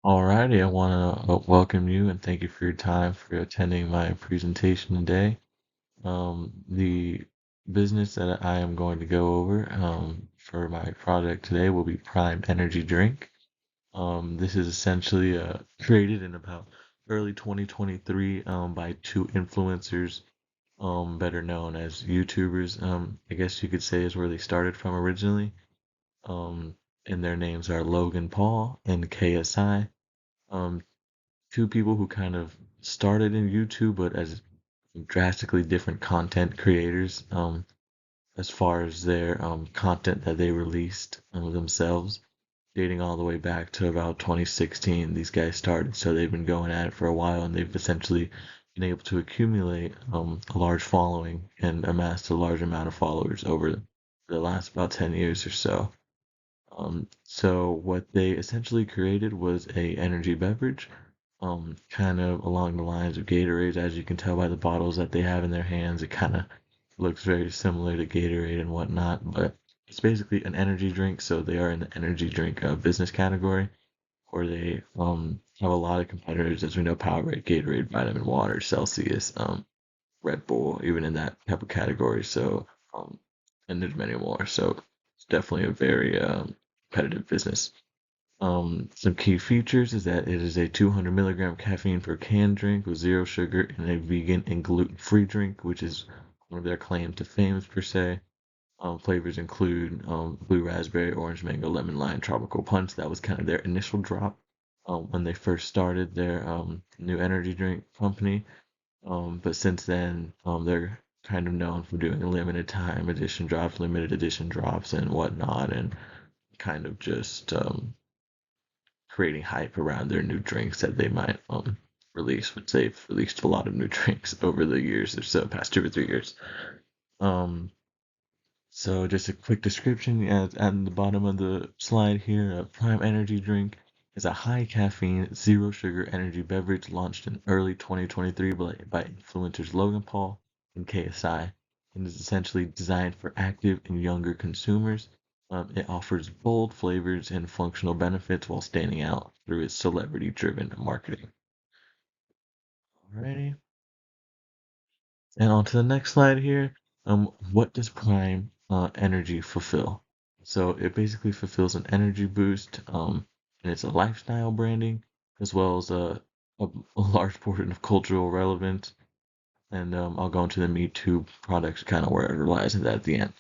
Alrighty, I want to welcome you and thank you for your time for attending my presentation today. The business that I am going to go over for my project today will be Prime Energy Drink. This is essentially created in about early 2023 by two influencers, better known as YouTubers. I guess you could say is where they started from originally. Um, and their names are Logan Paul and KSI. Um, Two people who kind of started in YouTube, but as drastically different content creators, as far as their content that they released themselves, dating all the way back to about 2016. These guys started, so they've been going at it for a while, and they've essentially been able to accumulate a large following and amassed a large amount of followers over the last about 10 years or so. So what they essentially created was a energy beverage, kind of along the lines of Gatorade. As you can tell by the bottles that they have in their hands, it kind of looks very similar to Gatorade and whatnot, but it's basically an energy drink. So they are in the energy drink business category, where they have a lot of competitors, as we know, Powerade, Gatorade, Vitamin Water, Celsius, Red Bull, even in that type of category. So, and there's many more. So it's definitely a very competitive business. Some key features is that it is a 200 milligram caffeine per can drink with zero sugar and a vegan and gluten-free drink, which is one of their claim to fame per se. Flavors include blue raspberry, orange mango, lemon lime, tropical punch. That was kind of their initial drop when they first started their new energy drink company. But since then, they're kind of known for doing limited time edition drops, limited edition drops, and whatnot, and kind of just creating hype around their new drinks that they might release, which they've released a lot of new drinks over the years or so, past 2 or 3 years. Um, so just a quick description at the bottom of the slide here. A Prime Energy drink is a high caffeine, zero sugar energy beverage launched in early 2023 by influencers Logan Paul and KSI, and is essentially designed for active and younger consumers. It offers bold flavors and functional benefits while standing out through its celebrity-driven marketing. Alrighty. And on to the next slide here. What does Prime Energy fulfill? So it basically fulfills an energy boost, and it's a lifestyle branding as well as a large portion of cultural relevance. And I'll go into the Me Too products kind of where it relies on that at the end.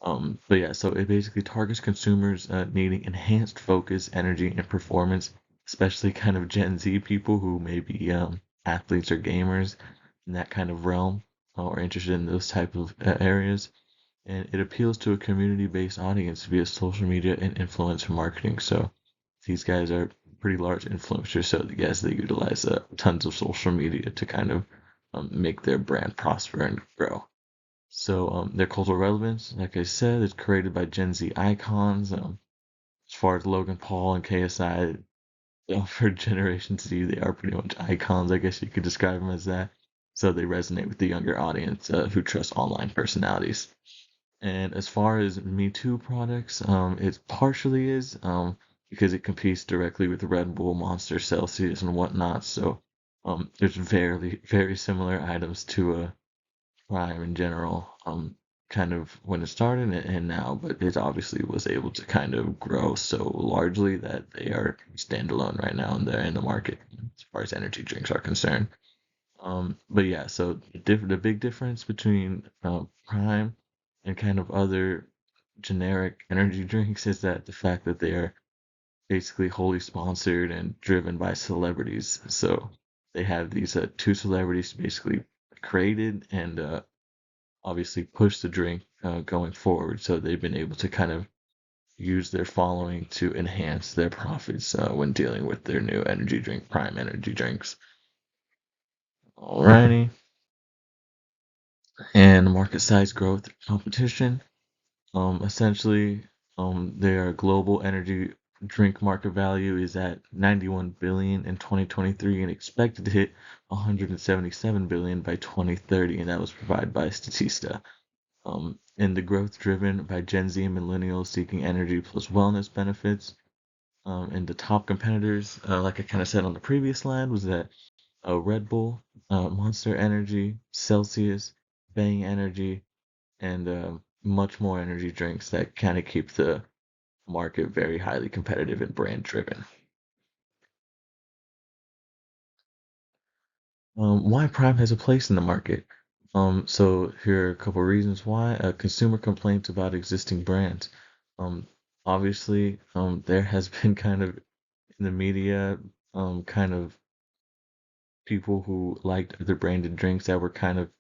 But yeah, so it basically targets consumers needing enhanced focus, energy, and performance, especially kind of Gen Z people who may be athletes or gamers in that kind of realm or interested in those type of areas. And it appeals to a community-based audience via social media and influencer marketing. So these guys are pretty large influencers, so yes, they utilize tons of social media to kind of make their brand prosper and grow. So their cultural relevance, like I said, is created by Gen Z icons. As far as Logan Paul and KSI, for Generation Z, they are pretty much icons. I guess you could describe them as that. So they resonate with the younger audience who trust online personalities. And as far as Me Too products, it partially is because it competes directly with Red Bull, Monster, Celsius, and whatnot. So there's very similar items to Prime in general, kind of when it started and now, but it obviously was able to kind of grow so largely that they are standalone right now and they're in the market as far as energy drinks are concerned. But yeah, so the big difference between Prime and kind of other generic energy drinks is that the fact that they are basically wholly sponsored and driven by celebrities. So they have these two celebrities basically created and obviously push the drink going forward. So they've been able to kind of use their following to enhance their profits when dealing with their new energy drink, Prime Energy drinks. Alrighty. And market size growth competition. Essentially, their global energy drink market value is at 91 billion in 2023 and expected to hit 177 billion by 2030, and that was provided by Statista. And the growth driven by Gen Z and millennials seeking energy plus wellness benefits. And the top competitors, like I kind of said on the previous slide, was that Red Bull, Monster Energy, Celsius, Bang Energy, and much more energy drinks that kind of keep the market very highly competitive and brand driven. Why Prime has a place in the market? So here are a couple of reasons why. Consumer complaints about existing brands. Um, Obviously, there has been kind of in the media, kind of people who liked other branded drinks that were kind of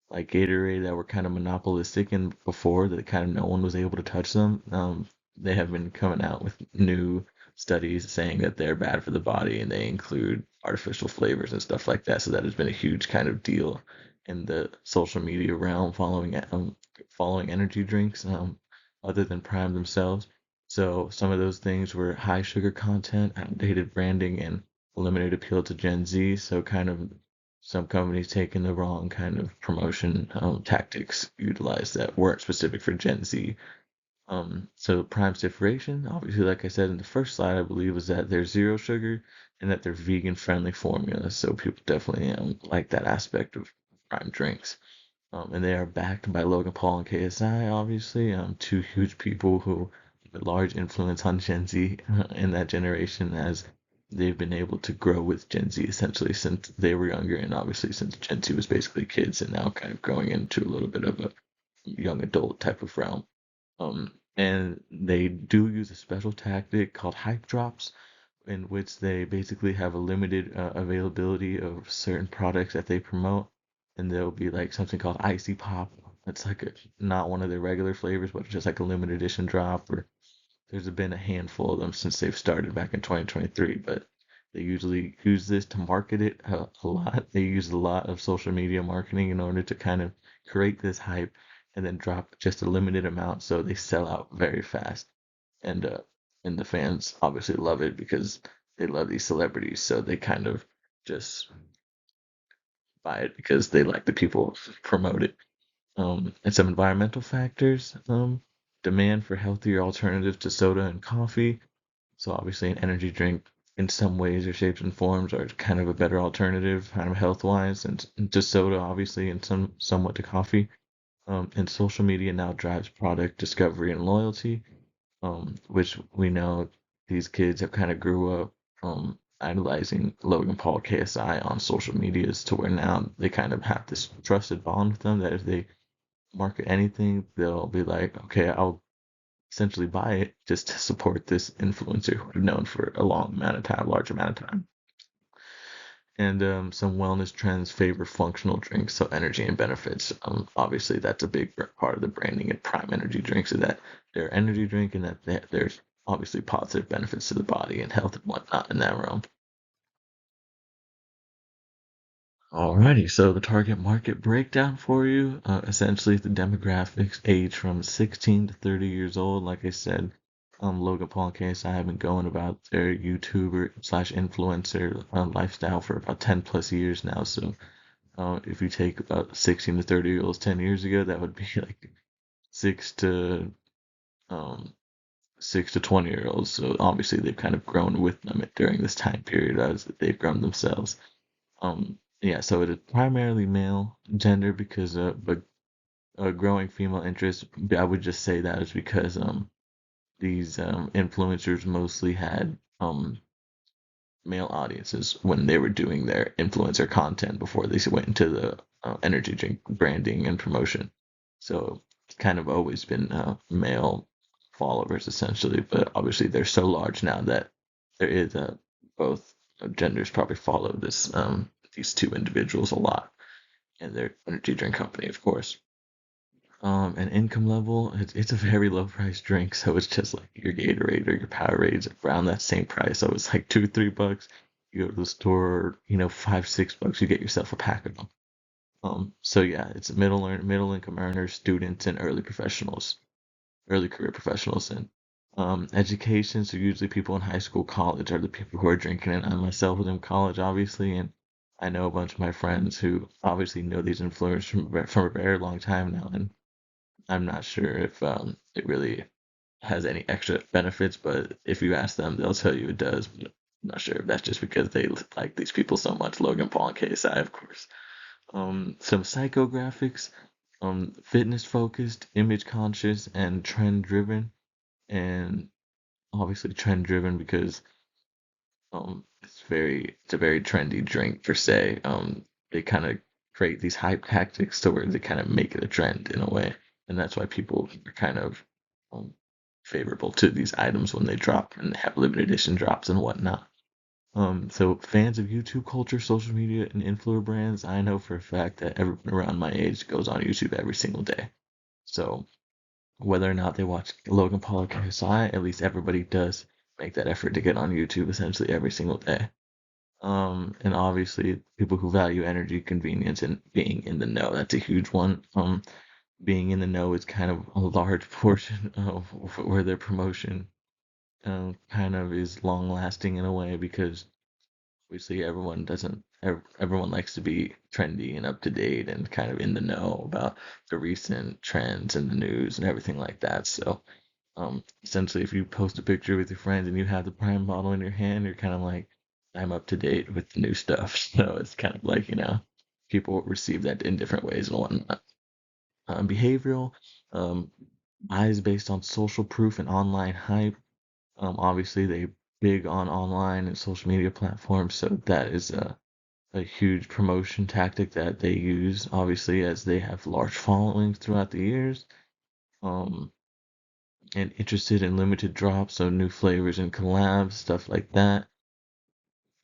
like Gatorade that were kind of monopolistic and before that kind of no one was able to touch them. They have been coming out with new studies saying that they're bad for the body and they include artificial flavors and stuff like that. So that has been a huge kind of deal in the social media realm following energy drinks other than Prime themselves. So some of those things were high sugar content, outdated branding, and limited appeal to Gen Z. So kind of some companies taking the wrong kind of promotion tactics utilized that weren't specific for Gen Z. So Prime's differentiation, obviously, like I said in the first slide, I believe, was that they're zero sugar and that they're vegan friendly formulas. So people definitely like that aspect of Prime drinks. And they are backed by Logan Paul and KSI, obviously, two huge people who have a large influence on Gen Z in that generation as they've been able to grow with Gen Z essentially since they were younger, and obviously since Gen Z was basically kids and now kind of growing into a little bit of a young adult type of realm. And they do use a special tactic called hype drops, in which they basically have a limited availability of certain products that they promote, and there'll be like something called icy pop. It's like not one of their regular flavors, but just like a limited edition drop. Or there's been a handful of them since they've started back in 2023, but they usually use this to market it a lot. They use a lot of social media marketing in order to kind of create this hype and then drop just a limited amount so they sell out very fast. And uh, and the fans obviously love it because they love these celebrities, so they kind of just buy it because they like the people who promote it. And some environmental factors, demand for healthier alternatives to soda and coffee. So obviously an energy drink in some ways or shapes and forms are kind of a better alternative, kind of health wise, and to soda obviously and somewhat to coffee. And social media now drives product discovery and loyalty, which we know these kids have kind of grew up idolizing Logan Paul KSI on social medias to where now they kind of have this trusted bond with them that if they market anything, they'll be like, okay, I'll essentially buy it just to support this influencer who I've known for a long amount of time, large amount of time. And some wellness trends favor functional drinks, so energy and benefits. Obviously, that's a big part of the branding and Prime Energy drinks is that they're energy drink and that there's obviously positive benefits to the body and health and whatnot in that realm. Alrighty, so the target market breakdown for you, essentially the demographics age from 16 to 30 years old. Like I said, Logan Paul and KSI have been going about their YouTuber slash influencer lifestyle for about 10 plus years now. So if you take about 16 to 30 year olds 10 years ago, that would be like six to um, 6 to 20 year olds. So obviously they've kind of grown with them during this time period as they've grown themselves. Yeah, so it is primarily male gender because but a growing female interest. I would just say that is because these influencers mostly had male audiences when they were doing their influencer content before they went into the energy drink branding and promotion. So it's kind of always been male followers essentially, but obviously they're so large now that there is both genders probably follow this these two individuals a lot and their energy drink company, of course. And income level, it's a very low price drink, so it's just like your Gatorade or your Powerades around that same price. So it's like $2, $3. You go to the store, $5, $6, you get yourself a pack of them. So yeah, it's middle income earners, students, and early career professionals, and education. So usually people in high school, college are the people who are drinking it. I myself was in college, obviously, and I know a bunch of my friends who obviously know these influencers from a very long time now, and I'm not sure if it really. has any extra benefits, but if you ask them, they'll tell you it does. But I'm not sure if that's just because they like these people so much, Logan Paul and KSI, of course. Some psychographics, fitness focused, image conscious, and trend driven, and obviously trend driven because it's a very trendy drink per se. They kind of create these hype tactics to where they kind of make it a trend in a way, and that's why people are kind of um, favorable to these items when they drop and they have limited edition drops and whatnot. So fans of YouTube culture, social media, and influencer brands, I know for a fact that everyone around my age goes on YouTube every single day. So whether or not they watch Logan Paul or KSI, at least everybody does make that effort to get on YouTube essentially every single day. And obviously people who value energy, convenience, and being in the know, that's a huge one. Being in the know is kind of a large portion of where their promotion kind of is long lasting in a way because obviously everyone doesn't everyone likes to be trendy and up to date and kind of in the know about the recent trends and the news and everything like that. So essentially, if you post a picture with your friends and you have the Prime bottle in your hand, you're kind of like, I'm up to date with the new stuff. So it's kind of like, people receive that in different ways and whatnot. Behavioral, um, bias based on social proof and online hype. Obviously, they big on online and social media platforms, so that is a huge promotion tactic that they use, obviously, as they have large followings throughout the years. Um, and interested in limited drops, so new flavors and collabs, stuff like that.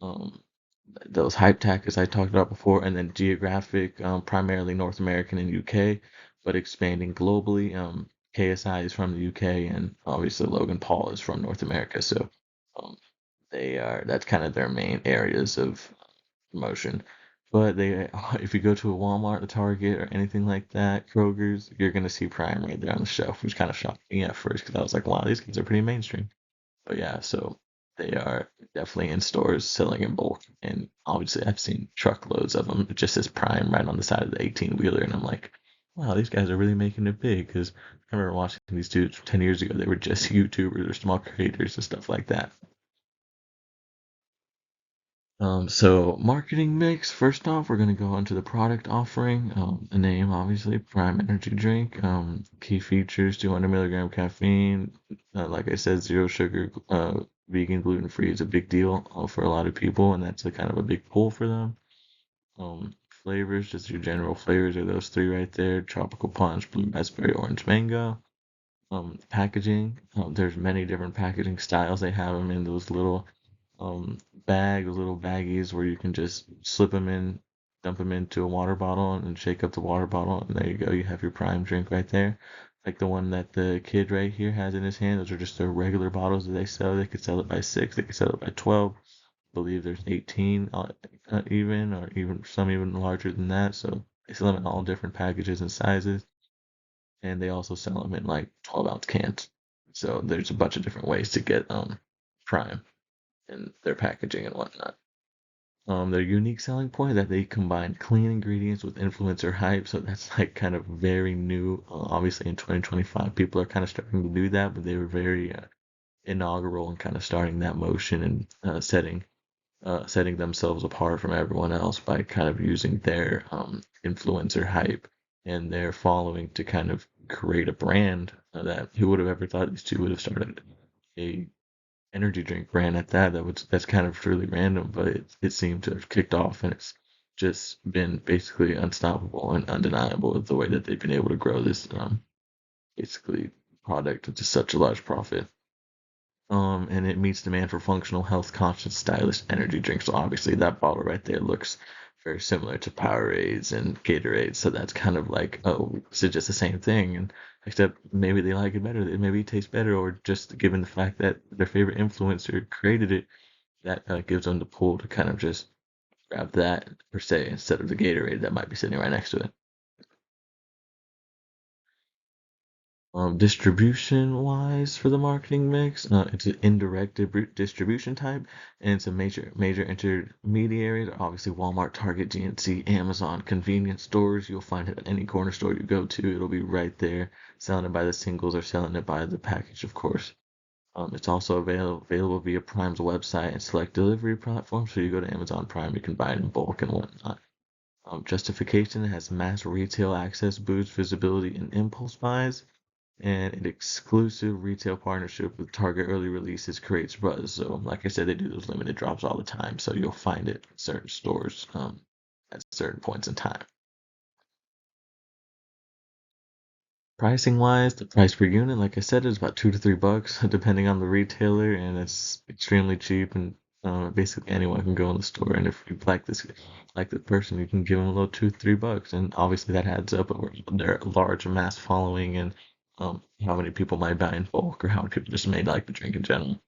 Um, those hype tactics I talked about before, and then geographic, primarily North American and UK, but expanding globally. KSI is from the UK, and obviously Logan Paul is from North America, so um, that's kind of their main areas of promotion. But if you go to a Walmart, a Target, or anything like that, Kroger's, you're gonna see Prime right there on the shelf, which kind of shocked me at first because I was like, wow, these kids are pretty mainstream. But yeah, so they are definitely in stores selling in bulk, and obviously I've seen truckloads of them. It just says Prime right on the side of the 18 wheeler, and I'm like, wow, these guys are really making it big. Because I remember watching these dudes 10 years ago; they were just YouTubers or small creators and stuff like that. So marketing mix. First off, we're gonna go into the product offering. The name, obviously, Prime Energy Drink. Key features: 200 milligram caffeine. Like I said, zero sugar. Vegan, gluten free is a big deal for a lot of people, and that's a kind of a big pull for them. Flavors, just your general flavors are those three right there: tropical punch, blue raspberry, orange mango. Packaging. There's many different packaging styles. They have them in those little little baggies where you can just slip them in, dump them into a water bottle, and shake up the water bottle, and there you go. You have your prime drink right there. Like the one that the kid right here has in his hand. Those are just the regular bottles that they sell. They could sell it by 6. They could sell it by 12. I believe there's 18 even, or even some even larger than that. So they sell them in all different packages and sizes, and they also sell them in like 12-ounce cans. So there's a bunch of different ways to get Prime and their packaging and whatnot. Their unique selling point is that they combine clean ingredients with influencer hype. So that's like kind of very new. Obviously, in 2025, people are kind of starting to do that, but they were very inaugural in kind of starting that motion and setting themselves apart from everyone else by kind of using their influencer hype and their following to kind of create a brand that who would have ever thought these two would have started a energy drink brand at that. That's kind of truly random, but it seemed to have kicked off, and it's just been basically unstoppable and undeniable with the way that they've been able to grow this basically product to such a large profit. And it meets demand for functional, health conscious, stylish energy drinks. So obviously that bottle right there looks very similar to Powerades and Gatorade. So that's kind of like, oh, is it just the same thing? And except maybe they like it better, maybe it tastes better, or just given the fact that their favorite influencer created it, that gives them the pull to kind of just grab that per se instead of the Gatorade that might be sitting right next to it. Distribution wise for the marketing mix, it's an indirect distribution type, and it's a major intermediaries. Obviously, Walmart, Target, GNC, Amazon, convenience stores. You'll find it at any corner store you go to. It'll be right there, selling it by the singles or selling it by the package, of course. It's also available via Prime's website and select delivery platforms. So you go to Amazon Prime, you can buy it in bulk and whatnot. Justification has mass retail access, boosts visibility, and impulse buys, and an exclusive retail partnership with Target early releases creates buzz. So, like I said, they do those limited drops all the time, so you'll find it in certain stores at certain points in time. Pricing wise, the price per unit, like I said, is about $2 to $3, depending on the retailer, and it's extremely cheap. And basically anyone can go in the store, and if you like the person, you can give them a little $2 to $3, and obviously that adds up over their large mass following and how many people might buy in bulk or how many people just may like the drink in general.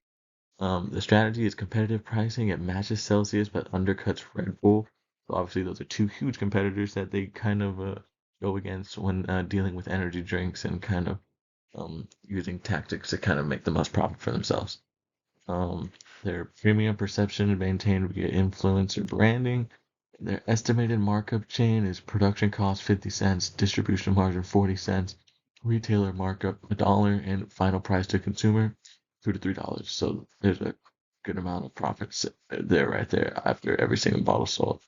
The strategy is competitive pricing. It matches Celsius but undercuts Red Bull. So obviously those are two huge competitors that they kind of go against when dealing with energy drinks and kind of using tactics to kind of make the most profit for themselves. Um, their premium perception maintained via influencer branding. Their estimated markup chain is production cost 50 cents, distribution margin 40 cents, retailer markup $1, and final price to consumer $2 to $3. So there's a good amount of profits there right there after every single bottle sold.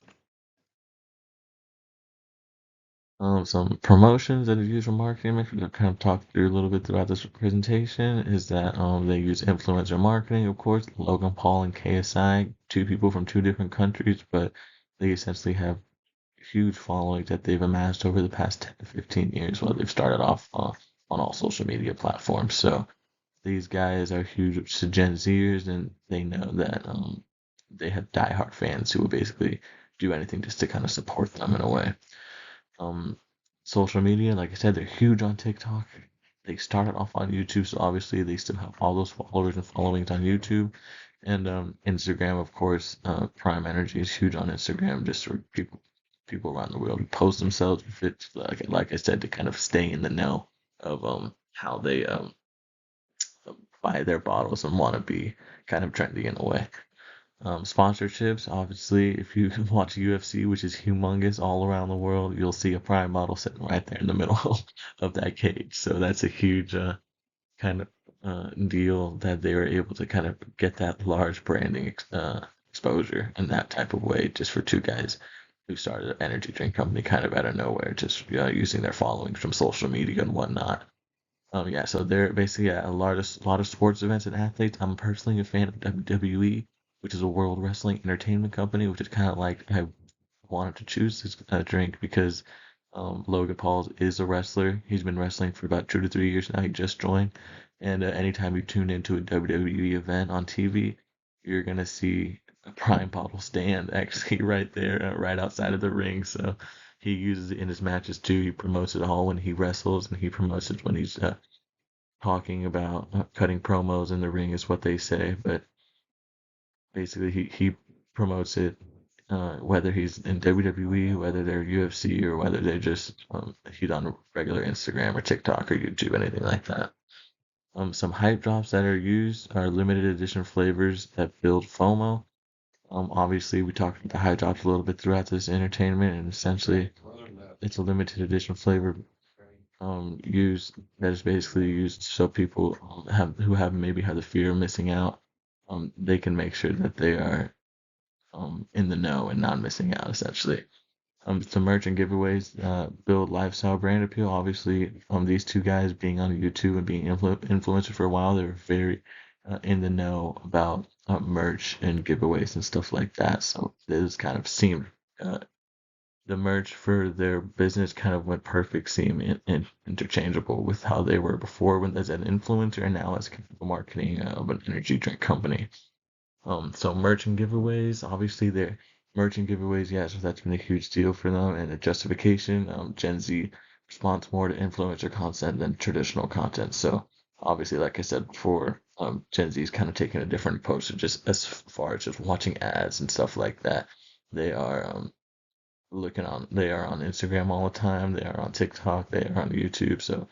Some promotions that are used for marketing mix, we've kind of talked through a little bit throughout this presentation, is that they use influencer marketing, of course. Logan Paul and KSI, two people from two different countries, but they essentially have huge followings that they've amassed over the past 10 to 15 years while they've started off on all social media platforms. So these guys are huge to Gen Zers, and they know that they have diehard fans who will basically do anything just to kind of support them in a way. Um, Social media, like I said, they're huge on TikTok. They started off on YouTube, so obviously they still have all those followers and followings on YouTube. And Instagram, of course, Prime Energy is huge on Instagram, just for people around the world to post themselves with it, like I said, to kind of stay in the know of how they buy their bottles and want to be kind of trendy in a way. Sponsorships, obviously, if you watch UFC, which is humongous all around the world, you'll see a Prime bottle sitting right there in the middle of that cage. So that's a huge kind of deal that they were able to kind of get that large branding exposure in that type of way, just for two guys who started an energy drink company kind of out of nowhere, just using their followings from social media and whatnot. Yeah, so they're basically at a lot of sports events and athletes. I'm personally a fan of WWE, which is a World Wrestling Entertainment Company, which is kind of like I wanted to choose this drink because Logan Paul is a wrestler. He's been wrestling for about 2 to 3 years now. He just joined, and anytime you tune into a WWE event on TV, you're gonna see a Prime bottle stand actually right there, right outside of the ring. So he uses it in his matches too. He promotes it all when he wrestles, and he promotes it when he's talking about cutting promos in the ring, is what they say. But basically, he promotes it whether he's in WWE, whether they're UFC, or whether they're just he's on regular Instagram or TikTok or YouTube, anything like that. Some hype drops that are used are limited edition flavors that build FOMO. Obviously, we talked about the hype drops a little bit throughout this entertainment, and essentially, it's a limited edition flavor used that is basically used so people have maybe have the fear of missing out. They can make sure that they are in the know and not missing out, essentially. Some merch and giveaways build lifestyle brand appeal. Obviously, these two guys being on YouTube and being influencers for a while, they're very in the know about merch and giveaways and stuff like that. So this kind of seemed the merch for their business kind of went perfect, seem interchangeable with how they were before when as an influencer and now as kind of marketing of an energy drink company. So merch and giveaways, obviously they're merch and giveaways, yeah, so that's been a huge deal for them. And the justification, Gen Z responds more to influencer content than traditional content. So obviously, like I said before, Gen Z is kind of taking a different approach to just as far as just watching ads and stuff like that. They are they are on Instagram all the time, they are on TikTok, they are on YouTube. So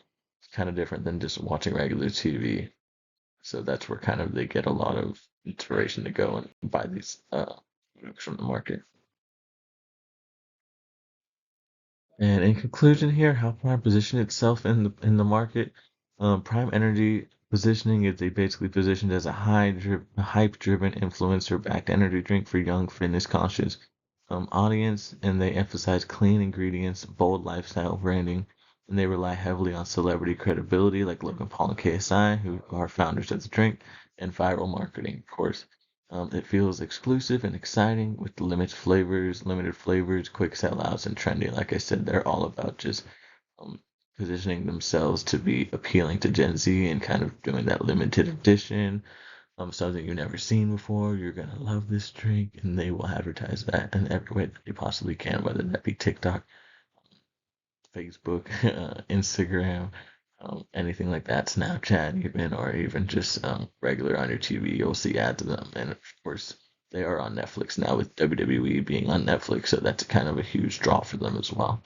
kind of different than just watching regular TV. So that's where kind of they get a lot of inspiration to go and buy these products from the market. And in conclusion here, how Prime positioned itself in the market, Prime Energy positioning is they basically positioned as a hype-driven influencer-backed energy drink for young fitness-conscious audience, and they emphasize clean ingredients, bold lifestyle branding, and they rely heavily on celebrity credibility like Logan Paul and KSI, who are founders of the drink, and viral marketing, of course. It feels exclusive and exciting with limited flavors, quick sellouts, and trendy. Like I said, they're all about just um, positioning themselves to be appealing to Gen Z and kind of doing that limited edition, something you've never seen before. You're gonna love this drink, and they will advertise that in every way that they possibly can, whether that be TikTok, Facebook, Instagram, anything like that, Snapchat even, or even just regular on your TV, you'll see ads of them. And of course, they are on Netflix now with WWE being on Netflix, so that's kind of a huge draw for them as well.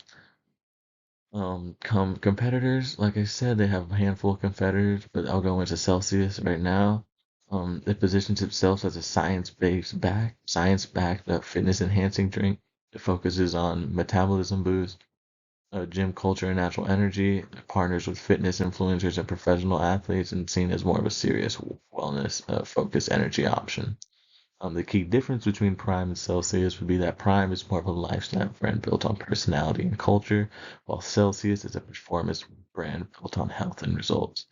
Competitors, like I said, they have a handful of competitors, but I'll go into Celsius right now. It positions itself as a science-backed fitness enhancing drink. It focuses on metabolism boost, gym culture and natural energy. It partners with fitness influencers and professional athletes, and seen as more of a serious wellness focused energy option. The key difference between Prime and Celsius would be that Prime is more of a lifestyle brand built on personality and culture, while Celsius is a performance brand built on health and results.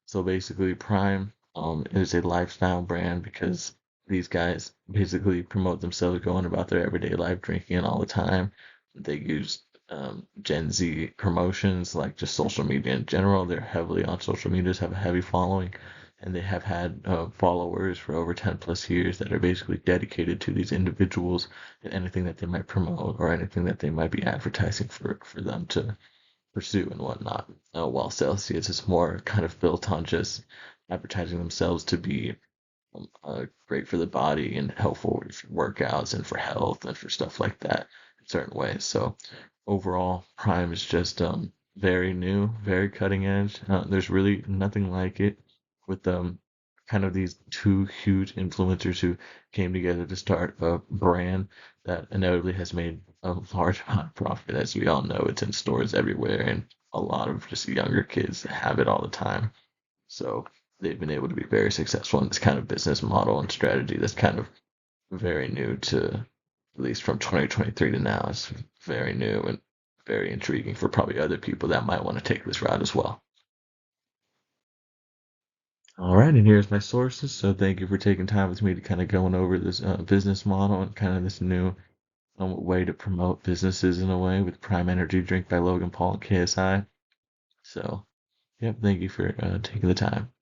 So basically, Prime is a lifestyle brand because these guys basically promote themselves going about their everyday life, drinking it all the time. They use Gen Z promotions, like just social media in general. They're heavily on social medias, have a heavy following, and they have had followers for over 10 plus years that are basically dedicated to these individuals and anything that they might promote or anything that they might be advertising for them to pursue and whatnot. While Celsius is more kind of built on just advertising themselves to be great for the body and helpful for workouts and for health and for stuff like that in certain ways. So overall, Prime is just very new, very cutting edge. There's really nothing like it with kind of these two huge influencers who came together to start a brand that inevitably has made a large amount of profit. As we all know, it's in stores everywhere, and a lot of just younger kids have it all the time. So they've been able to be very successful in this kind of business model and strategy that's kind of very new to, at least from 2023 to now. It's very new and very intriguing for probably other people that might want to take this route as well. All right, and here's my sources. So thank you for taking time with me to kind of going over this business model and kind of this new way to promote businesses in a way with Prime Energy Drink by Logan Paul and KSI. So, yep, thank you for taking the time.